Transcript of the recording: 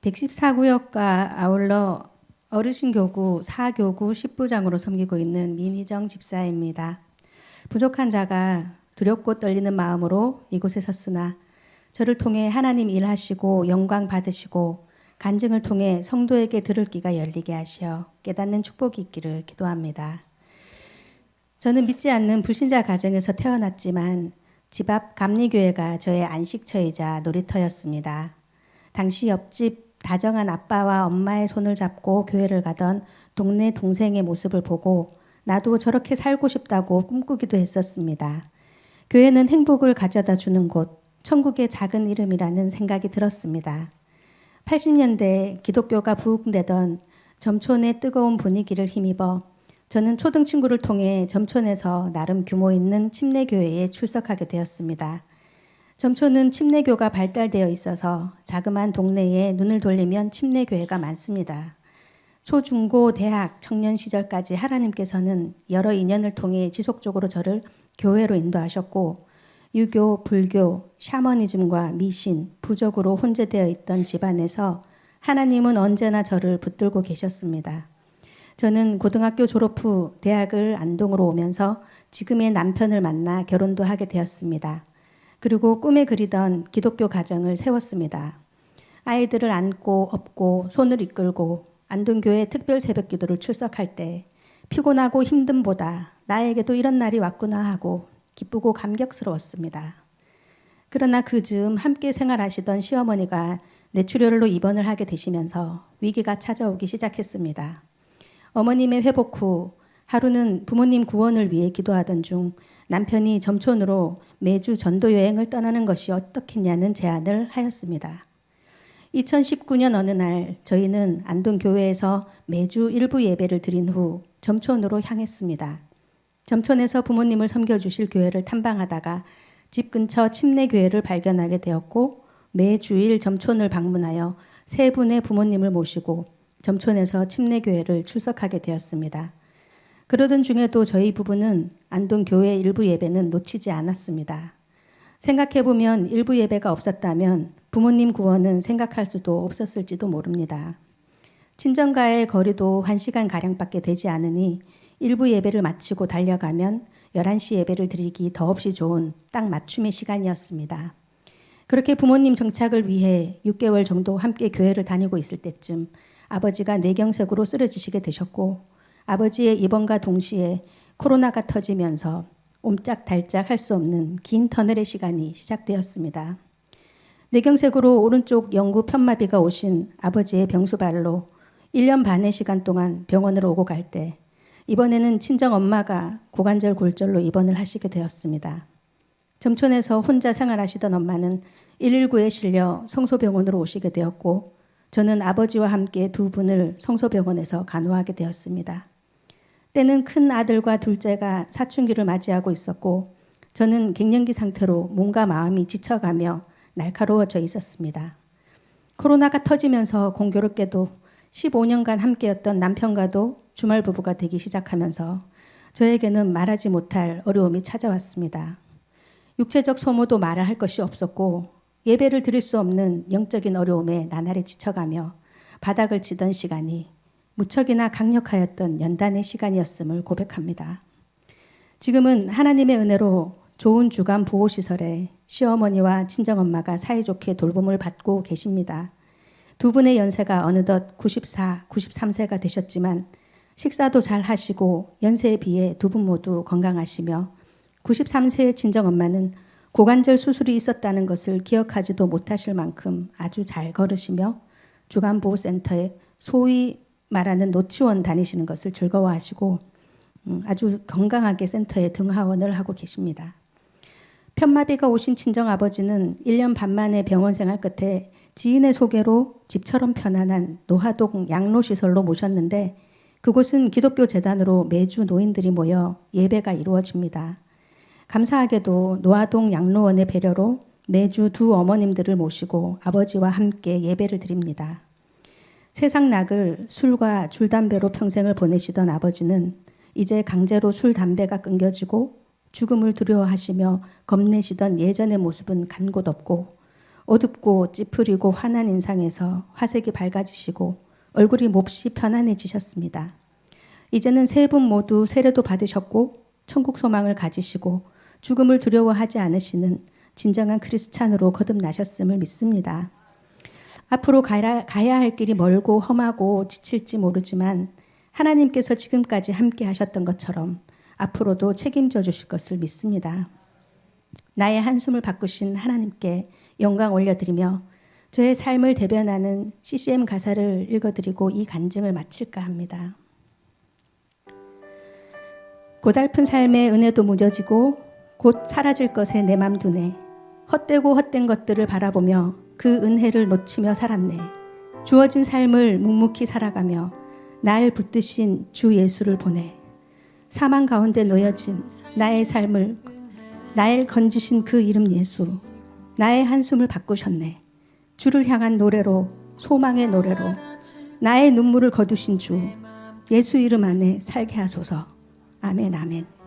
114구역과 아울러 어르신교구, 사교구 10부장으로 섬기고 있는 민희정 집사입니다. 부족한 자가 두렵고 떨리는 마음으로 이곳에 섰으나 저를 통해 하나님 일하시고 영광 받으시고 간증을 통해 성도에게 들을 귀가 열리게 하시어 깨닫는 축복이 있기를 기도합니다. 저는 믿지 않는 불신자 가정에서 태어났지만 집 앞 감리교회가 저의 안식처이자 놀이터였습니다. 당시 옆집 다정한 아빠와 엄마의 손을 잡고 교회를 가던 동네 동생의 모습을 보고 나도 저렇게 살고 싶다고 꿈꾸기도 했었습니다. 교회는 행복을 가져다 주는 곳, 천국의 작은 이름이라는 생각이 들었습니다. 80년대 기독교가 부흥되던 점촌의 뜨거운 분위기를 힘입어 저는 초등 친구를 통해 점촌에서 나름 규모 있는 침례교회에 출석하게 되었습니다. 점촌은 침례교가 발달되어 있어서 자그마한 동네에 눈을 돌리면 침례교회가 많습니다. 초, 중, 고, 대학, 청년 시절까지 하나님께서는 여러 인연을 통해 지속적으로 저를 교회로 인도하셨고 유교, 불교, 샤머니즘과 미신, 부적으로 혼재되어 있던 집안에서 하나님은 언제나 저를 붙들고 계셨습니다. 저는 고등학교 졸업 후 대학을 안동으로 오면서 지금의 남편을 만나 결혼도 하게 되었습니다. 그리고 꿈에 그리던 기독교 가정을 세웠습니다. 아이들을 안고 업고 손을 이끌고 안동교회 특별 새벽기도를 출석할 때 피곤하고 힘듦보다 나에게도 이런 날이 왔구나 하고 기쁘고 감격스러웠습니다. 그러나 그 즈음 함께 생활하시던 시어머니가 뇌출혈로 입원을 하게 되시면서 위기가 찾아오기 시작했습니다. 어머님의 회복 후 하루는 부모님 구원을 위해 기도하던 중 남편이 점촌으로 매주 전도 여행을 떠나는 것이 어떻겠냐는 제안을 하였습니다. 2019년 어느 날 저희는 안동교회에서 매주 일부 예배를 드린 후 점촌으로 향했습니다. 점촌에서 부모님을 섬겨주실 교회를 탐방하다가 집 근처 침례교회를 발견하게 되었고 매주일 점촌을 방문하여 세 분의 부모님을 모시고 점촌에서 침례교회를 출석하게 되었습니다. 그러던 중에도 저희 부부는 안동교회 일부 예배는 놓치지 않았습니다. 생각해보면 일부 예배가 없었다면 부모님 구원은 생각할 수도 없었을지도 모릅니다. 친정과의 거리도 1시간가량밖에 되지 않으니 일부 예배를 마치고 달려가면 11시 예배를 드리기 더없이 좋은 딱 맞춤의 시간이었습니다. 그렇게 부모님 정착을 위해 6개월 정도 함께 교회를 다니고 있을 때쯤 아버지가 뇌경색으로 쓰러지시게 되셨고 아버지의 입원과 동시에 코로나가 터지면서 옴짝달짝 할 수 없는 긴 터널의 시간이 시작되었습니다. 뇌경색으로 오른쪽 영구 편마비가 오신 아버지의 병수발로 1년 반의 시간 동안 병원으로 오고 갈 때 이번에는 친정 엄마가 고관절 골절로 입원을 하시게 되었습니다. 점촌에서 혼자 생활하시던 엄마는 119에 실려 성소병원으로 오시게 되었고 저는 아버지와 함께 두 분을 성소병원에서 간호하게 되었습니다. 때는 큰 아들과 둘째가 사춘기를 맞이하고 있었고 저는 갱년기 상태로 몸과 마음이 지쳐가며 날카로워져 있었습니다. 코로나가 터지면서 공교롭게도 15년간 함께였던 남편과도 주말 부부가 되기 시작하면서 저에게는 말하지 못할 어려움이 찾아왔습니다. 육체적 소모도 말을 할 것이 없었고 예배를 드릴 수 없는 영적인 어려움에 나날이 지쳐가며 바닥을 치던 시간이 무척이나 강력하였던 연단의 시간이었음을 고백합니다. 지금은 하나님의 은혜로 좋은 주간 보호시설에 시어머니와 친정엄마가 사이좋게 돌봄을 받고 계십니다. 두 분의 연세가 어느덧 94, 93세가 되셨지만 식사도 잘 하시고 연세에 비해 두 분 모두 건강하시며 93세의 친정엄마는 고관절 수술이 있었다는 것을 기억하지도 못하실 만큼 아주 잘 걸으시며 주간보호센터에 소위 말하는 노치원 다니시는 것을 즐거워하시고 아주 건강하게 센터에 등하원을 하고 계십니다. 편마비가 오신 친정아버지는 1년 반 만에 병원 생활 끝에 지인의 소개로 집처럼 편안한 노하동 양로시설로 모셨는데 그곳은 기독교 재단으로 매주 노인들이 모여 예배가 이루어집니다. 감사하게도 노아동 양로원의 배려로 매주 두 어머님들을 모시고 아버지와 함께 예배를 드립니다. 세상 낙을 술과 줄담배로 평생을 보내시던 아버지는 이제 강제로 술, 담배가 끊겨지고 죽음을 두려워하시며 겁내시던 예전의 모습은 간 곳 없고 어둡고 찌푸리고 환한 인상에서 화색이 밝아지시고 얼굴이 몹시 편안해지셨습니다. 이제는 세 분 모두 세례도 받으셨고 천국 소망을 가지시고 죽음을 두려워하지 않으시는 진정한 크리스찬으로 거듭나셨음을 믿습니다. 앞으로 가야 할 길이 멀고 험하고 지칠지 모르지만 하나님께서 지금까지 함께 하셨던 것처럼 앞으로도 책임져 주실 것을 믿습니다. 나의 한숨을 바꾸신 하나님께 영광 올려드리며 저의 삶을 대변하는 CCM 가사를 읽어드리고 이 간증을 마칠까 합니다. 고달픈 삶의 은혜도 무뎌지고 곧 사라질 것에 내 맘 두네. 헛되고 헛된 것들을 바라보며 그 은혜를 놓치며 살았네. 주어진 삶을 묵묵히 살아가며 날 붙드신 주 예수를 보내. 사망 가운데 놓여진 나의 삶을 날 건지신 그 이름 예수. 나의 한숨을 바꾸셨네. 주를 향한 노래로, 소망의 노래로 나의 눈물을 거두신 주 예수 이름 안에 살게 하소서. 아멘 아멘.